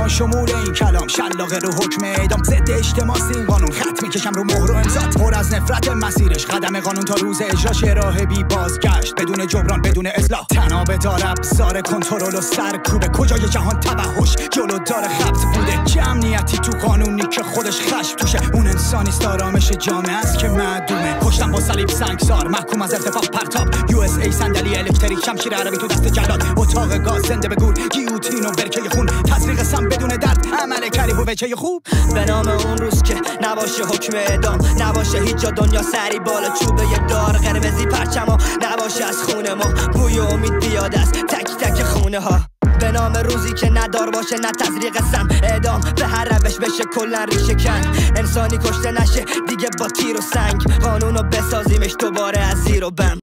تمام شمول این کلام شلاقه رو حکم اعدام، ضد اجتماع این قانون، خط میکشم رو مهر و امضات، پر از نفرت مسیرش، قدم قانون تا روز اجراش، راه بی بازگشت بدون جبران بدون اصلاح، تناب دارب سار کنترل و سرکوبه، کجای جهان توحش جلو دار خبط بوده، چه امنیتی تو قانونی که خودش خشم توشه، اون انسانیست آرامش جامعه است که معدومه، کشتن با صلیب سنگسار محکوم از ارتفاع پرتاب، یو اس ای صندلی الکتریک شمشیر عربی تو دست جلاد، اتاق گاز زنده به گور، گیوتین و برکه خون، تزریق سم بدون درد، عمل کریه و وجه خوب، به نام اون روز که نباشه حکم اعدام، نباشه هیچ جا دنیا سری بالا چوبه دار، قرمزی پرچما نباشه از خونه ما، بوی امید بیاد از تک تک خونه ها، به نام روزی که ندار باشه نه تزریق سم، اعدام به هر روش بشه کلا ریشه کن، انسانی کشته نشه دیگه با تیر و سنگ، قانونو بسازیمش دوباره از زیر و بم.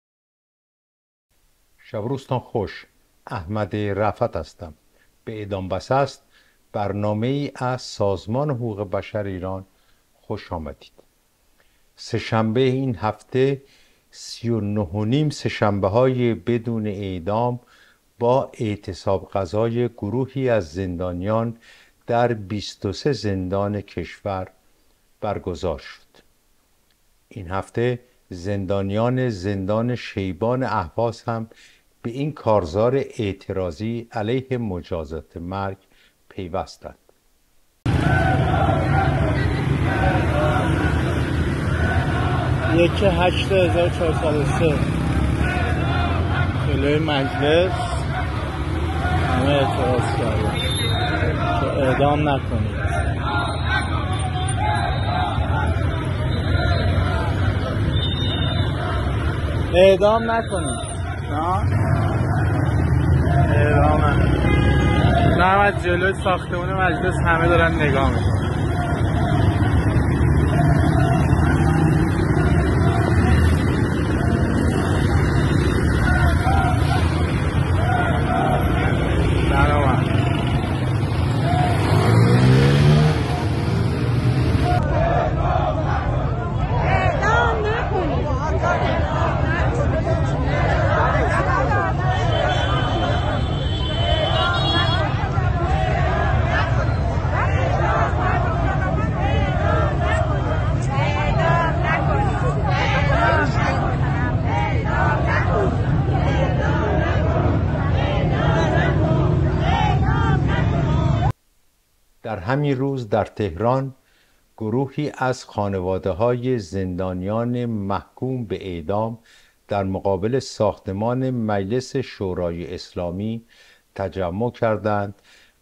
شب روزتان خوش. احمد رفعت هستم. به اعدام بس است برنامه ای از سازمان حقوق بشر ایران خوش آمدید. سه‌شنبه این هفته 39 سه‌شنبه های بدون اعدام با اعتصاب غذای گروهی از زندانیان در 23 زندان کشور برگزار شد. این هفته زندانیان زندان شیبان اهواز هم به این کارزار اعتراضی علیه مجازات مرگ پیوستند. یکی 8403 جلوی مجلس همه اعتراض کردن که اعدام نکنید. اعدام نکنید. اعدام نکنید. نه از جلوی ساختمون مجلس همه دارن نگاه میکنن. در همین روز در تهران گروهی از خانواده‌های زندانیان محکوم به اعدام در مقابل ساختمان مجلس شورای اسلامی تجمع کردند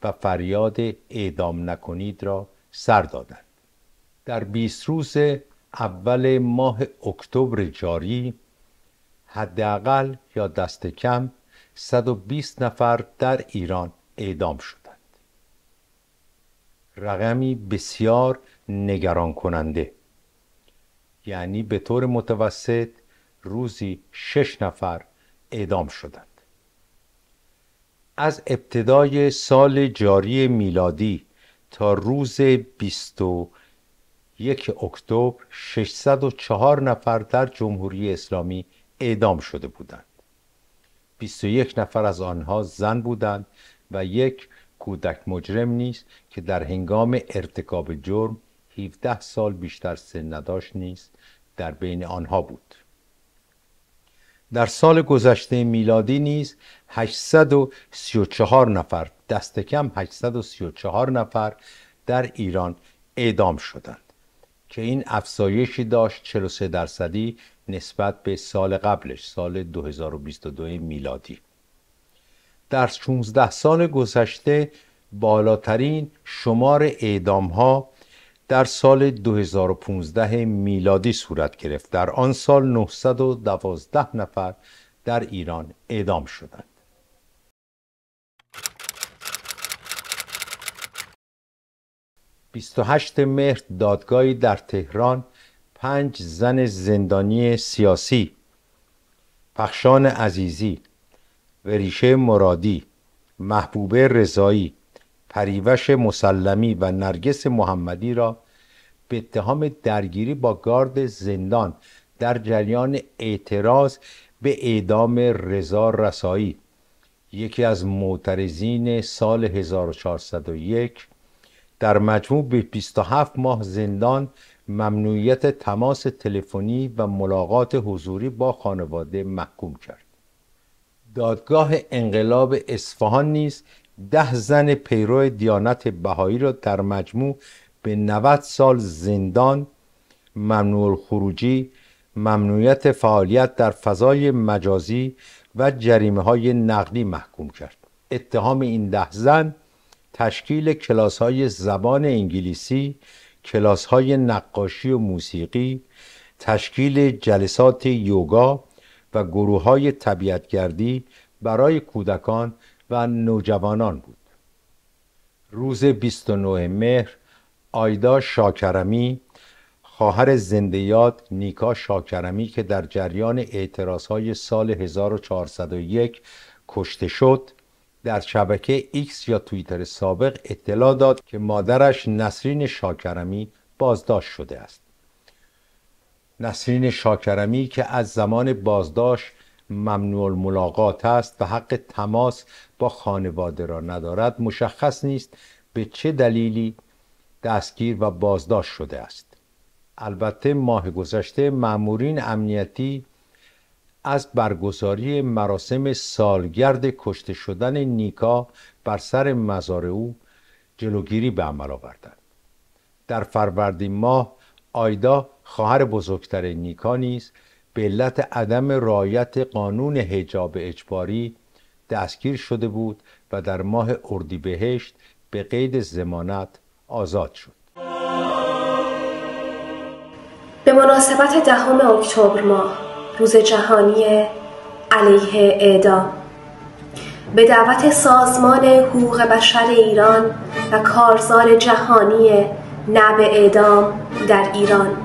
و فریاد اعدام نکنید را سر دادند. در 20 روز اول ماه اکتبر جاری حداقل یا دست کم 120 نفر در ایران اعدام شدند. رقمی بسیار نگران کننده، یعنی به طور متوسط روزی 6 نفر اعدام شدند. از ابتدای سال جاری میلادی تا روز 21 اکتبر 604 نفر در جمهوری اسلامی اعدام شده بودند. 21 نفر از آنها زن بودند و یک کودک مجرم نیز که در هنگام ارتکاب جرم 17 سال بیشتر سن نداشت نیز در بین آنها بود. در سال گذشته میلادی نیز 834 نفر، دست کم 834 نفر در ایران اعدام شدند که این افزایشی داشت 43% نسبت به سال قبلش، سال 2022 میلادی. در 16 سال گذشته بالاترین شمار اعدام‌ها در سال 2015 میلادی صورت گرفت. در آن سال 912 نفر در ایران اعدام شدند. « 28 مهر دادگاهی در تهران 5 زن زندانی سیاسی، پخشان عزیزی، وریشه مرادی، محبوبه رضایی، پریوش مسلمی و نرگس محمدی را به اتهام درگیری با گارد زندان در جریان اعتراض به اعدام رضا رسایی، یکی از معترضین سال 1401 در مجموع به 27 ماه زندان، ممنوعیت تماس تلفنی و ملاقات حضوری با خانواده محکوم کرد. دادگاه انقلاب اصفهان نیز 10 زن پیرو دیانت بهایی را در مجموع به 90 سال زندان، ممنوع الخروجی، ممنوعیت فعالیت در فضای مجازی و جریمه‌های نقدی محکوم کرد. اتهام این 10 زن تشکیل کلاس‌های زبان انگلیسی، کلاس‌های نقاشی و موسیقی، تشکیل جلسات یوگا و گروه‌های طبیعتگردی برای کودکان و نوجوانان بود. روز 29 مهر آیدا شاکرمی، خواهر زنده یاد نیکا شاکرمی که در جریان اعتراضهای سال 1401 کشته شد، در شبکه ایکس یا توییتر سابق اطلاع داد که مادرش نسرین شاکرمی بازداشت شده است. نسرین شاکرمی که از زمان بازداشت ممنوع الملاقات است و حق تماس با خانواده را ندارد، مشخص نیست به چه دلیلی دستگیر و بازداشت شده است. البته ماه گذشته مامورین امنیتی از برگزاری مراسم سالگرد کشته شدن نیکا بر سر مزار او جلوگیری به عمل آوردند. در فروردین ماه آیدا خواهر بزرگتر نیکا نیز به علت عدم رعایت قانون حجاب اجباری دستگیر شده بود و در ماه اردیبهشت به قید ضمانت آزاد شد. به مناسبت 10 اکتبر ماه، روز جهانی علیه اعدام، به دعوت سازمان حقوق بشر ایران و کارزار جهانی نه به اعدام در ایران،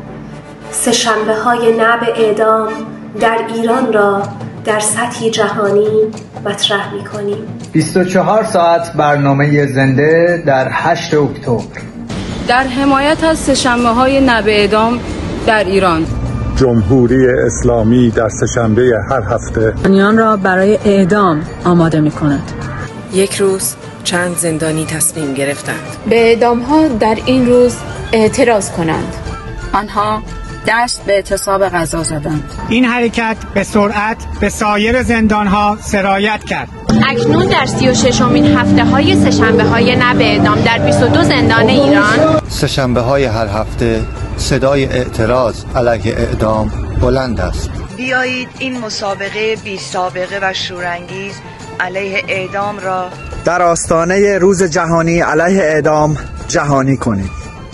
سه‌شنبه‌های نه به اعدام در ایران را در سطح جهانی مطرح می‌کنیم. 24 ساعت برنامه زنده در 8 اکتبر در حمایت از سه‌شنبه‌های نه به اعدام در ایران. جمهوری اسلامی در سه‌شنبه هر هفته زندانیان را برای اعدام آماده می‌کند. یک روز چند زندانی تصمیم گرفتند به اعدام‌ها در این روز اعتراض کنند. آنها دست به اعتصاب غذا زدند. این حرکت به سرعت به سایر زندان‌ها سرایت کرد. اکنون در 36مین هفته‌های سه‌شنبه‌های نه به اعدام در 22 زندان ایران، سه‌شنبه‌های هر هفته صدای اعتراض علیه اعدام بلند است. بیایید این مسابقه بی سابقه و شورانگیز علیه اعدام را در آستانه روز جهانی علیه اعدام جهانی کنید.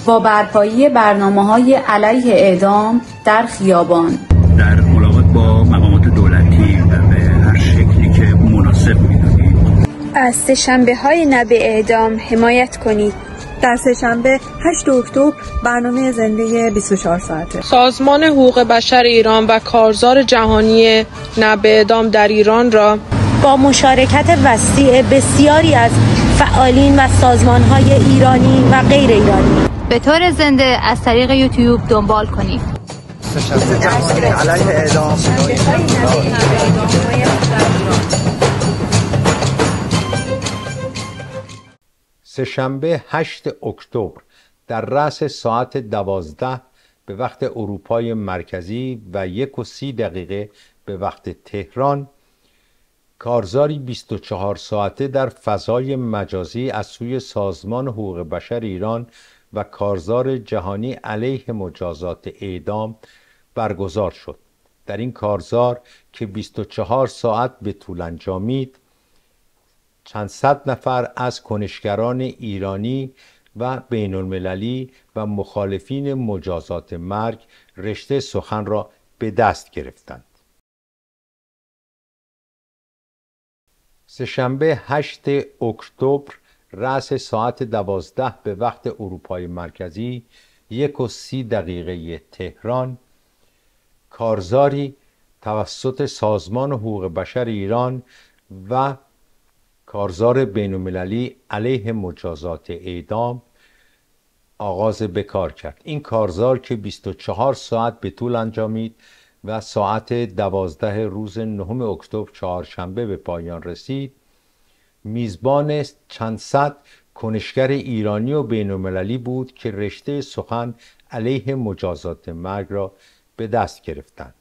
با برپایی برنامه‌های علیه اعدام در خیابان، در ملاقات با مقامات دولتی و به هر شکلی که مناسب می‌دانید از سه‌شنبه‌های نه به اعدام حمایت کنید. در سه‌شنبه 8 اکتبر برنامه زنده 24 ساعته. سازمان حقوق بشر ایران و کارزار جهانی نه به اعدام در ایران را با مشارکت وسیع بسیاری از فعالین و سازمان‌های ایرانی و غیر ایرانی به طور زنده از طریق یوتیوب دنبال کنید. سه‌شنبه جهانی علیه اعدام. سه‌شنبه 8 اکتبر در رأس ساعت 12 به وقت اروپای مرکزی و 1:30 به وقت تهران، کارزاری 24 ساعته در فضای مجازی از سوی سازمان حقوق بشر ایران و کارزار جهانی علیه مجازات اعدام برگزار شد. در این کارزار که 24 ساعت به طول انجامید، چند صد نفر از کنشگران ایرانی و بین المللی و مخالفین مجازات مرگ رشته سخن را به دست گرفتند. سه‌شنبه 8 اکتبر رأس ساعت 12 به وقت اروپای مرکزی 1:30 تهران، کارزاری توسط سازمان حقوق بشر ایران و کارزار بین المللی علیه مجازات اعدام آغاز به کار کرد. این کارزار که 24 ساعت به طول انجامید و ساعت 12 روز 9 اکتبر چهارشنبه به پایان رسید، میزبان چند صد کنشگر ایرانی و بین‌المللی بود که رشته سخن علیه مجازات مرگ را به دست گرفتند.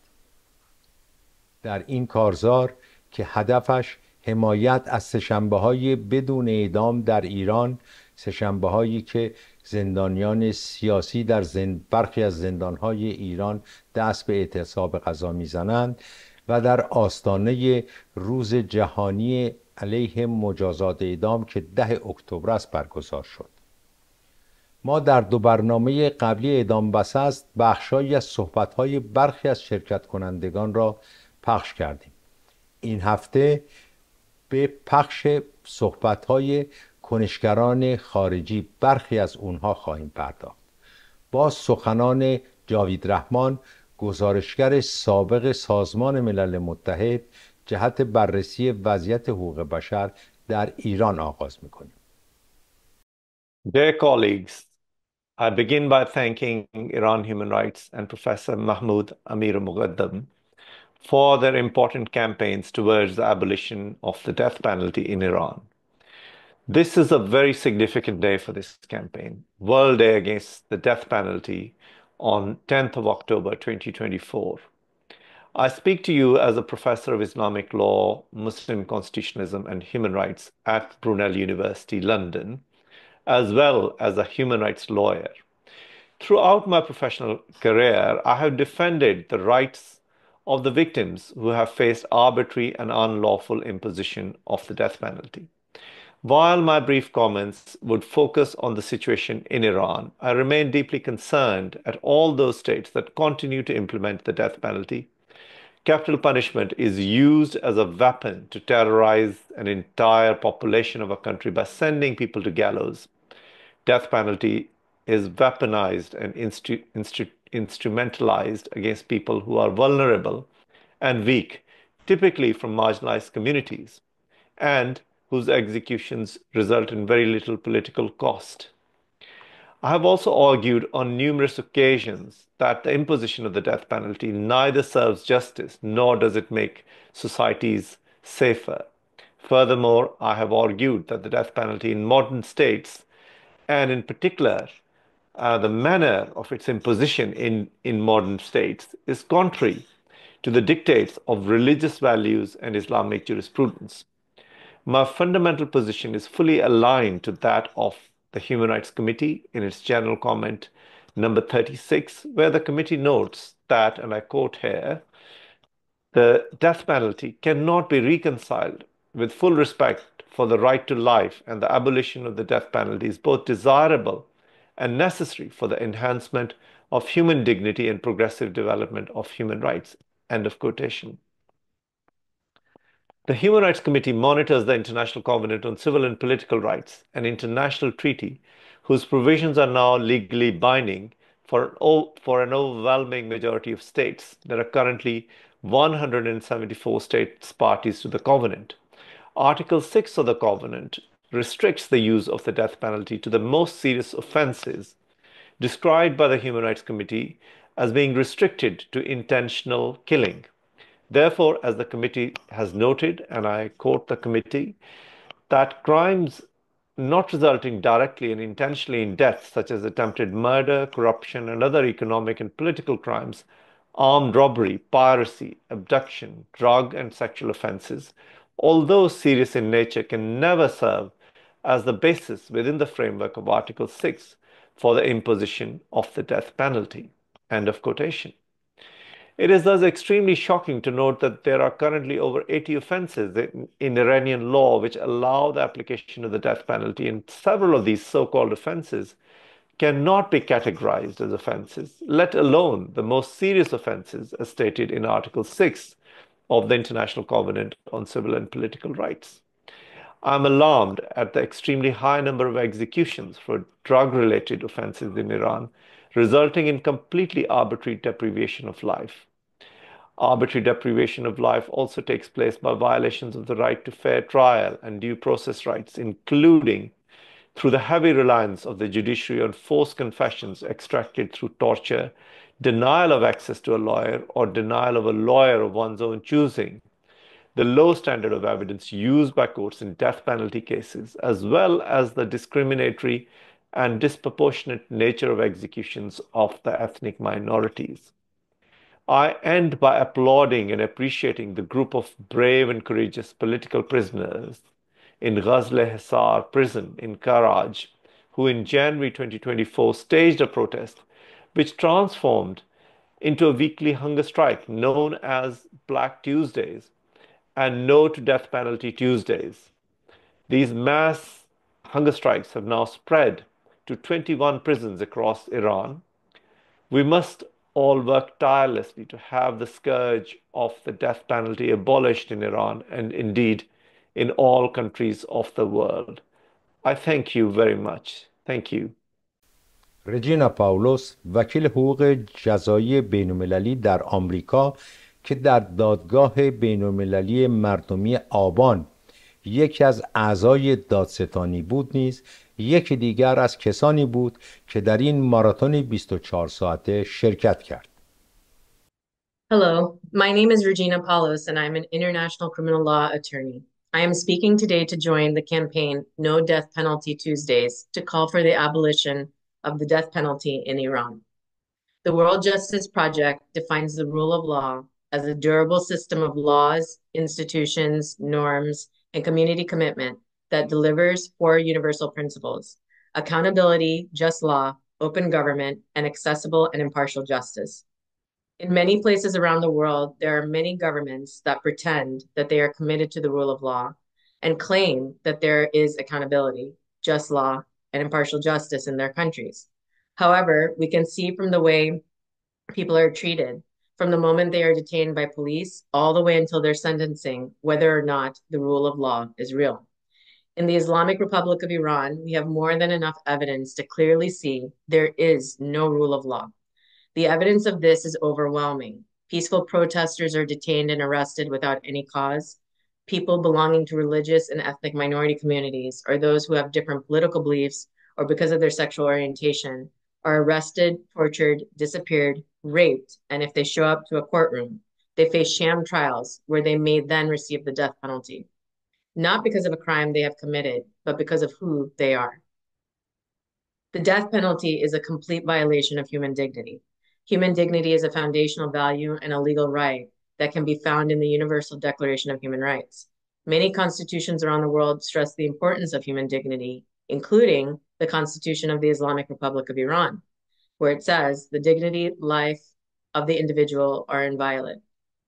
در این کارزار که هدفش حمایت از سه‌شنبه‌های بدون اعدام در ایران، سه‌شنبه‌هایی که زندانیان سیاسی در برخی از زندان‌های ایران دست به اعتصاب غذا می‌زنند و در آستانه روز جهانی علیه مجازات اعدام که 10 اکتبر است برگزار شد. ما در 2 برنامه قبلی اعدام بس است بخشایی از صحبت‌های برخی از شرکت کنندگان را پخش کردیم. این هفته به پخش صحبت‌های کنشگران خارجی برخی از اونها خواهیم پرداخت. با سخنان جاوید رحمان، گزارشگر سابق سازمان ملل متحد جهت بررسی وضعیت حقوق بشر در ایران آغاز می‌کنیم. Dear colleagues, I begin by thanking Iran Human Rights and Professor Mahmoud Amir Muqaddam for their important campaigns towards the abolition of the death penalty in Iran. This is a very significant day for this campaign, World Day Against the Death Penalty on 10th of October 2024. I speak to you as a professor of Islamic law, Muslim constitutionalism and human rights at Brunel University, London, as well as a human rights lawyer. Throughout my professional career, I have defended the rights of the victims who have faced arbitrary and unlawful imposition of the death penalty. While my brief comments would focus on the situation in Iran, I remain deeply concerned at all those states that continue to implement the death penalty. Capital punishment is used as a weapon to terrorize an entire population of a country by sending people to gallows. Death penalty is weaponized and instrumentalized against people who are vulnerable and weak, typically from marginalized communities, and whose executions result in very little political cost. I have also argued on numerous occasions that the imposition of the death penalty neither serves justice nor does it make societies safer. Furthermore, I have argued that the death penalty in modern states, and in particular the manner of its imposition in modern states, is contrary to the dictates of religious values and Islamic jurisprudence. My fundamental position is fully aligned to that of the Human Rights Committee in its general comment number 36, where the committee notes that, and I quote here, the death penalty cannot be reconciled with full respect for the right to life, and the abolition of the death penalty is both desirable and necessary for the enhancement of human dignity and progressive development of human rights. End of quotation. The Human Rights Committee monitors the International Covenant on Civil and Political Rights, an international treaty whose provisions are now legally binding for an overwhelming majority of states. There are currently 174 states parties to the Covenant. Article 6 of the Covenant restricts the use of the death penalty to the most serious offenses described by the Human Rights Committee as being restricted to intentional killing. Therefore, as the committee has noted, and I quote the committee, that crimes not resulting directly and intentionally in death, such as attempted murder, corruption, and other economic and political crimes, armed robbery, piracy, abduction, drug and sexual offenses, although serious in nature, can never serve as the basis within the framework of Article 6 for the imposition of the death penalty. End of quotation. It is thus extremely shocking to note that there are currently over 80 offenses in Iranian law which allow the application of the death penalty, and several of these so-called offenses cannot be categorized as offenses, let alone the most serious offenses as stated in Article 6 of the International Covenant on Civil and Political Rights. I am alarmed at the extremely high number of executions for drug-related offenses in Iran, resulting in completely arbitrary deprivation of life. Arbitrary deprivation of life also takes place by violations of the right to fair trial and due process rights, including through the heavy reliance of the judiciary on forced confessions extracted through torture, denial of access to a lawyer, or denial of a lawyer of one's own choosing. the low standard of evidence used by courts in death penalty cases, as well as the discriminatory and disproportionate nature of executions of the ethnic minorities. I end by applauding and appreciating the group of brave and courageous political prisoners in Ghazl-e-Hisar prison in Karaj, who in January 2024 staged a protest which transformed into a weekly hunger strike known as Black Tuesdays and No to Death Penalty Tuesdays. These mass hunger strikes have now spread to 21 prisons across Iran. We must all work tirelessly to have the scourge of the death penalty abolished in Iran and indeed in all countries of the world. I thank you very much. Thank you. رجینا پاولوس، وکیل حقوق جزایی بین‌المللی در آمریکا که در دادگاه بین‌المللی مردمی آبان یکی از اعضای دادستانی بود نیز یکی دیگر از کسانی بود که در این ماراتون 24 ساعته شرکت کرد. Hello, my name is Regina Paulos and I'm an international criminal law attorney. I am speaking today to join the campaign No Death Penalty Tuesdays to call for the abolition of the death penalty in Iran. The World Justice Project defines the rule of law as a durable system of laws, institutions, norms, and community commitment that delivers four universal principles: accountability, just law, open government, and accessible and impartial justice. In many places around the world, there are many governments that pretend that they are committed to the rule of law and claim that there is accountability, just law, and impartial justice in their countries. However, we can see from the way people are treated, from the moment they are detained by police all the way until their sentencing, whether or not the rule of law is real. In the Islamic Republic of Iran, we have more than enough evidence to clearly see there is no rule of law. The evidence of this is overwhelming. Peaceful protesters are detained and arrested without any cause. People belonging to religious and ethnic minority communities or those who have different political beliefs or because of their sexual orientation are arrested, tortured, disappeared, raped, and if they show up to a courtroom, they face sham trials where they may then receive the death penalty, not because of a crime they have committed, but because of who they are. The death penalty is a complete violation of human dignity. Human dignity is a foundational value and a legal right that can be found in the Universal Declaration of Human Rights. Many constitutions around the world stress the importance of human dignity, including the Constitution of the Islamic Republic of Iran, where it says the dignity, life of the individual are inviolate.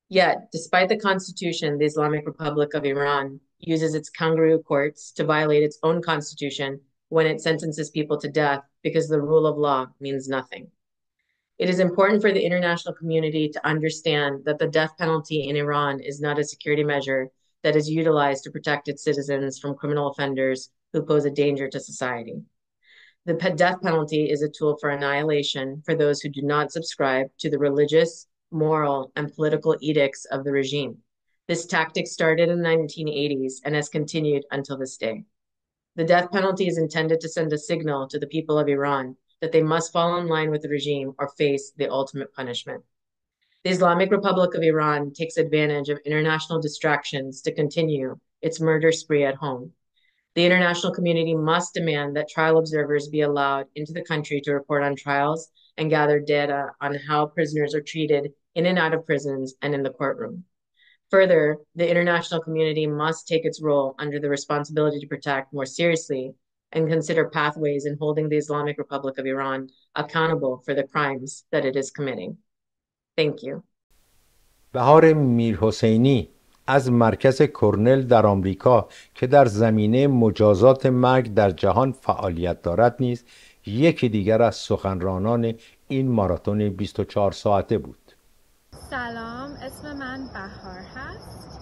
Yet, despite the Constitution, the Islamic Republic of Iran uses its kangaroo courts to violate its own constitution when it sentences people to death because the rule of law means nothing. It is important for the international community to understand that the death penalty in Iran is not a security measure that is utilized to protect its citizens from criminal offenders who pose a danger to society. The death penalty is a tool for annihilation for those who do not subscribe to the religious, moral, and political edicts of the regime. This tactic started in the 1980s and has continued until this day. The death penalty is intended to send a signal to the people of Iran that they must fall in line with the regime or face the ultimate punishment. The Islamic Republic of Iran takes advantage of international distractions to continue its murder spree at home. The international community must demand that trial observers be allowed into the country to report on trials and gather data on how prisoners are treated in and out of prisons and in the courtroom. Further, the international community must take its role under the responsibility to protect more seriously and consider pathways in holding the Islamic Republic of Iran accountable for the crimes that it is committing. Thank you. بهار میرحسینی از مرکز کرنل در آمریکا که در زمینه مجازات مرگ در جهان فعالیت دارد نیز یکی دیگر از سخنرانان این ماراتون 24 ساعته بود. سلام، اسم من بهار هست.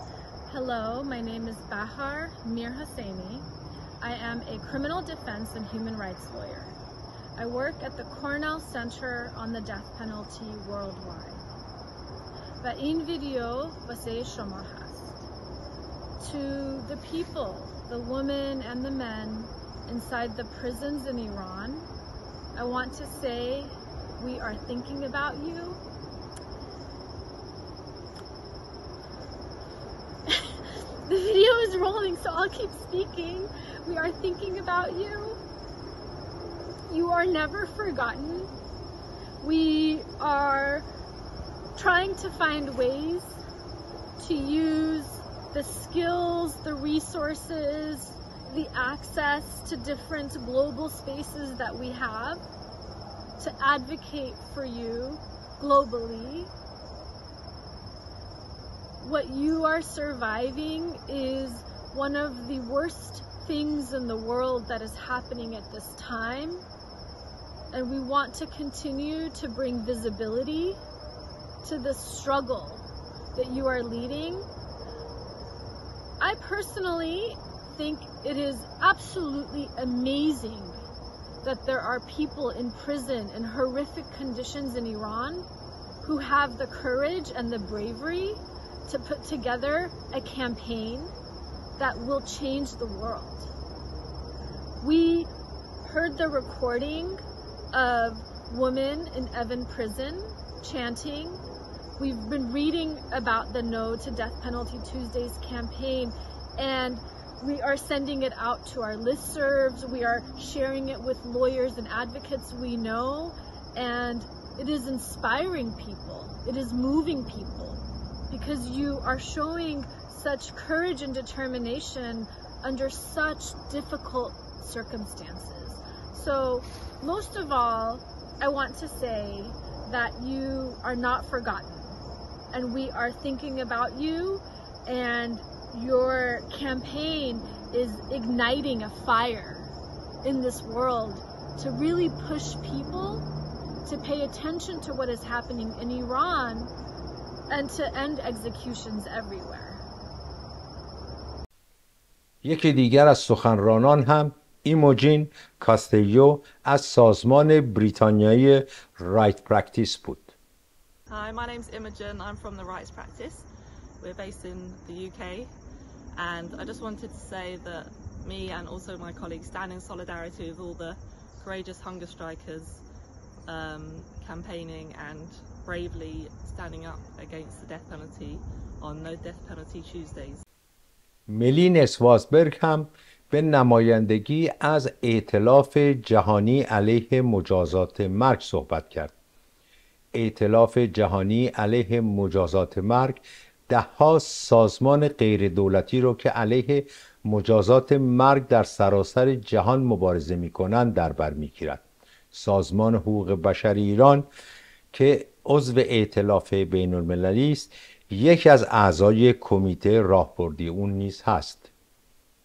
Hello, my name is Bahar Mir Hosseini. I am a criminal defense and human rights lawyer. I work at the Cornell Center on the Death Penalty worldwide. و این ویدیو واسه شما هست. To the people, the women and the men inside the prisons in Iran, I want to say we are thinking about you. The video is rolling, so I'll keep speaking. We are thinking about you. You are never forgotten. We are trying to find ways to use the skills, the resources, the access to different global spaces that we have to advocate for you globally. What you are surviving is one of the worst things in the world that is happening at this time, and we want to continue to bring visibility to the struggle that you are leading. I personally think it is absolutely amazing that there are people in prison in horrific conditions in Iran who have the courage and the bravery to put together a campaign that will change the world. We heard the recording of women in Evin prison chanting. We've been reading about the No to Death Penalty Tuesdays campaign, and we are sending it out to our listservs. We are sharing it with lawyers and advocates we know, and it is inspiring people. It is moving people because you are showing such courage and determination under such difficult circumstances. So most of all, I want to say that you are not forgotten, and we are thinking about you, and your campaign is igniting a fire in this world to really push people to pay attention to what is happening in Iran and to end executions everywhere. یکی دیگر از سخنرانان هم ایموجین کاستیو از سازمان بریتانیایی رایت پرکتیس بود. Hi, my name's Imogen. I'm from the Rights Practice. We're based in the UK, and I just wanted to say that me and also my colleagues stand in solidarity with all the courageous hunger strikers campaigning and bravely standing up against the death penalty on No Death Penalty Tuesdays. ملین اسواسبرگ هم به نمایندگی از ائتلاف جهانی علیه مجازات مرگ صحبت کرد. ائتلاف جهانی علیه مجازات مرگ ده‌ها سازمان غیر دولتی رو که علیه مجازات مرگ در سراسر جهان مبارزه می‌کنند در بر می‌گیرد. سازمان حقوق بشر ایران که عضو ائتلاف بین‌المللی است، یکی از اعضای کمیته راهبردی اون نیز هست.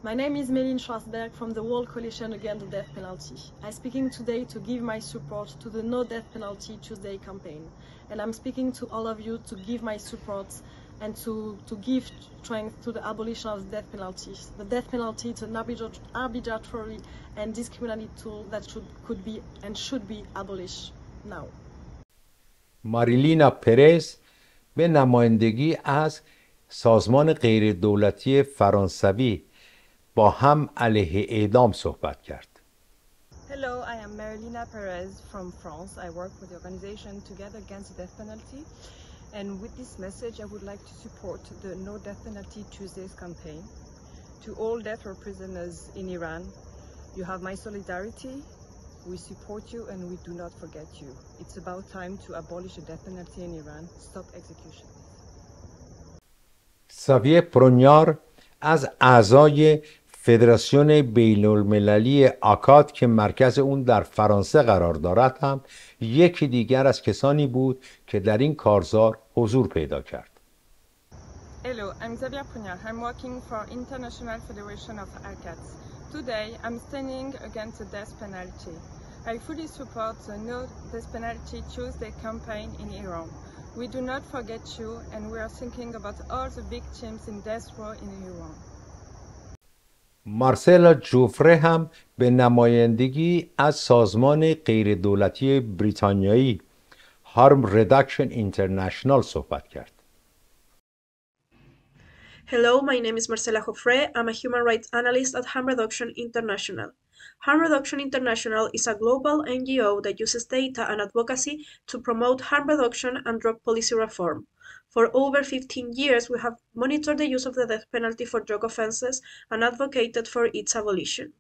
My name is Méline Schwarzberg from the World Coalition Against the Death Penalty. I'm speaking today to give my support to the No Death Penalty Tuesday campaign. And I'm speaking to all of you to give my support and to give strength to the abolition of the death penalty. The death penalty is an arbitrary and discriminatory tool that could be and should be abolished now. ماریلینا پرز به نمایندگی از سازمان غیر دولتی فرانسوی با هم علیه اعدام صحبت کرد. Hello, I am Marilina Perez from France. I work with the organization Together Against the Death Penalty. And with this message, I would like to support the No Death Penalty Tuesdays campaign. To all death row prisoners in Iran, you have my solidarity. We support you and we do not forget you. It's about time to abolish the death penalty in Iran. Stop executions. ساویه پرونیار از اعضای فدراسیون بین‌المللی آکاد که مرکز اون در فرانسه قرار دارد هم یکی دیگر از کسانی بود که در این کارزار حضور پیدا کرد. Hello, I'm Xavier Prunier. I'm working for International Federation of ACAT. Today, I'm standing against the death penalty. I fully support the No Death Penalty Tuesday campaign in Iran. We do not forget you, and we are thinking about all the victims in death row in Iran. مارسلا جوفره هم به نمایندگی از سازمان غیردولتی بریتانیایی Harm Reduction International صحبت کرد. Hello, my name is Marcela Joffre. I'm a human rights analyst at Harm Reduction International. Harm Reduction International is a global NGO that uses data and advocacy to promote harm reduction and drug policy reform. For over 15 years, we have monitored the use of the death penalty for drug offenses and advocated for its abolition.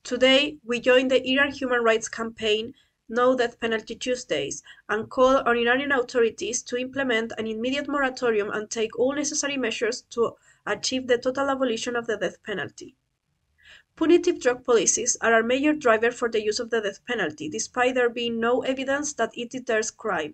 Today, we join the Iran Human Rights Campaign No Death Penalty Tuesdays and call on Iranian authorities to implement an immediate moratorium and take all necessary measures to achieve the total abolition of the death penalty. Punitive drug policies are a major driver for the use of the death penalty, despite there being no evidence that it deters crime.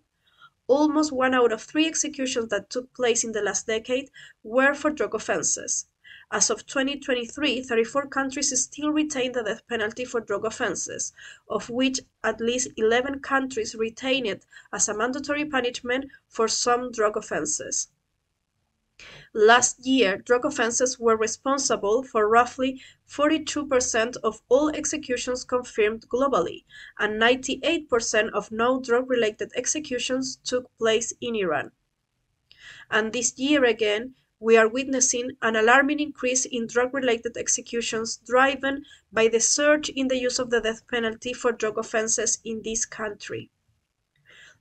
Almost 1 out of 3 executions that took place in the last decade were for drug offenses. As of 2023, 34 countries still retain the death penalty for drug offenses, of which at least 11 countries retain it as a mandatory punishment for some drug offenses. Last year, drug offenses were responsible for roughly 42% of all executions confirmed globally, and 98% of no-drug-related executions took place in Iran. And this year again, we are witnessing an alarming increase in drug-related executions driven by the surge in the use of the death penalty for drug offenses in this country.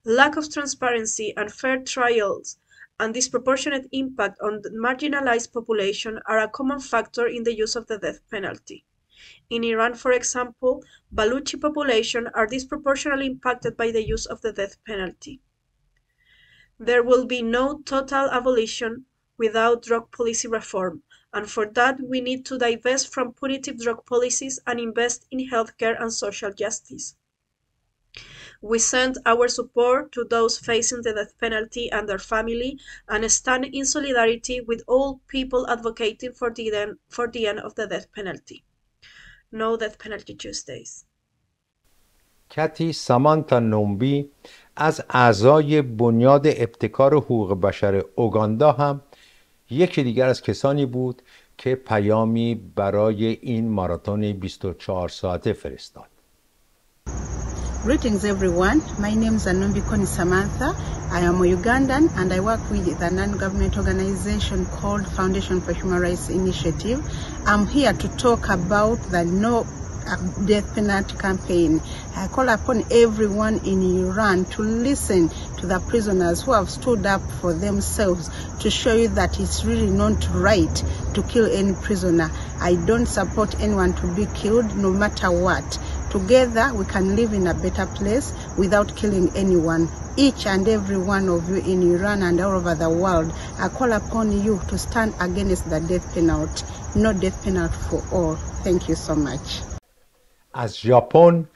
Lack of transparency and fair trials and disproportionate impact on the marginalized population are a common factor in the use of the death penalty. In Iran, for example, Baluchi population are disproportionately impacted by the use of the death penalty. There will be no total abolition without drug policy reform, and for that we need to divest from punitive drug policies and invest in healthcare and social justice. We send our support to those facing the death penalty and their family and stand in solidarity with all people advocating for the end of the death penalty. No Death Penalty Tuesdays. کتی سامانتا نومبی از اعضای بنیاد ابتکار حقوق بشر اوگاندا هم یکی دیگر از کسانی بود که پیامی برای این ماراتون 24 ساعته فرستاد. Greetings everyone. My name is Anombi Koni Samantha. I am a Ugandan and I work with a non-government organization called Foundation for Human Rights Initiative. I'm here to talk about the No Death Penalty campaign. I call upon everyone in Iran to listen to the prisoners who have stood up for themselves to show you that it's really not right to kill any prisoner. I don't support anyone to be killed no matter what. Together we can live in a better place without killing anyone. Each and every one of you in Iran and all over the world, I call upon you to stand against the death penalty. No death penalty for all. Thank you so much. از ژاپن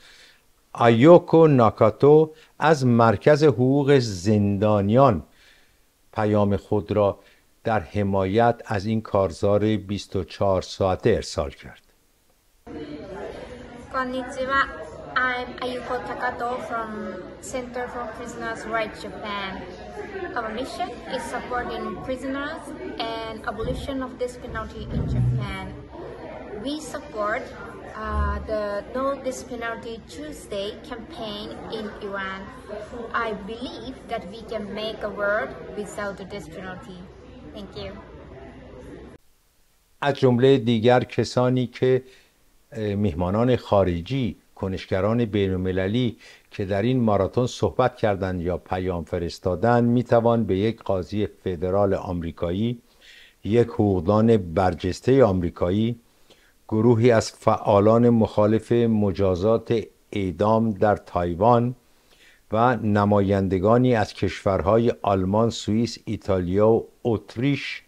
آیوکو ناکاتو از مرکز حقوق زندانیان پیام خود را در حمایت از این کارزار 24 ساعته ارسال کرد. Konnichiwa. I'm Ayuko Takato from Center for Prisoners' Rights Japan. Our mission is supporting prisoners and abolition of death penalty in Japan. We support the No Death Penalty Tuesday campaign in Iran. I believe that we can make a world without the death penalty. Thank you. از جمله دیگر کسانی که میهمانان خارجی، کنشگران بین‌المللی که در این ماراتون صحبت کردند یا پیام فرستادند میتوان به یک قاضی فدرال آمریکایی، یک حقوقدان برجسته آمریکایی، گروهی از فعالان مخالف مجازات اعدام در تایوان و نمایندگانی از کشورهای آلمان، سوئیس، ایتالیا و اتریش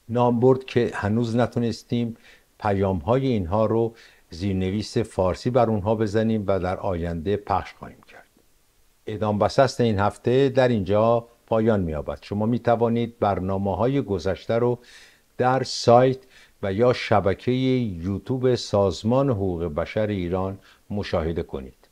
نام برد که هنوز نتونستیم پیام‌های اینها رو زیرنویس فارسی بر اونها بزنیم و در آینده پخش خواهیم کرد. اعدام بسست این هفته در اینجا پایان می‌یابد. شما می‌توانید برنامه‌های گذشته رو در سایت و یا شبکه یوتیوب سازمان حقوق بشر ایران مشاهده کنید.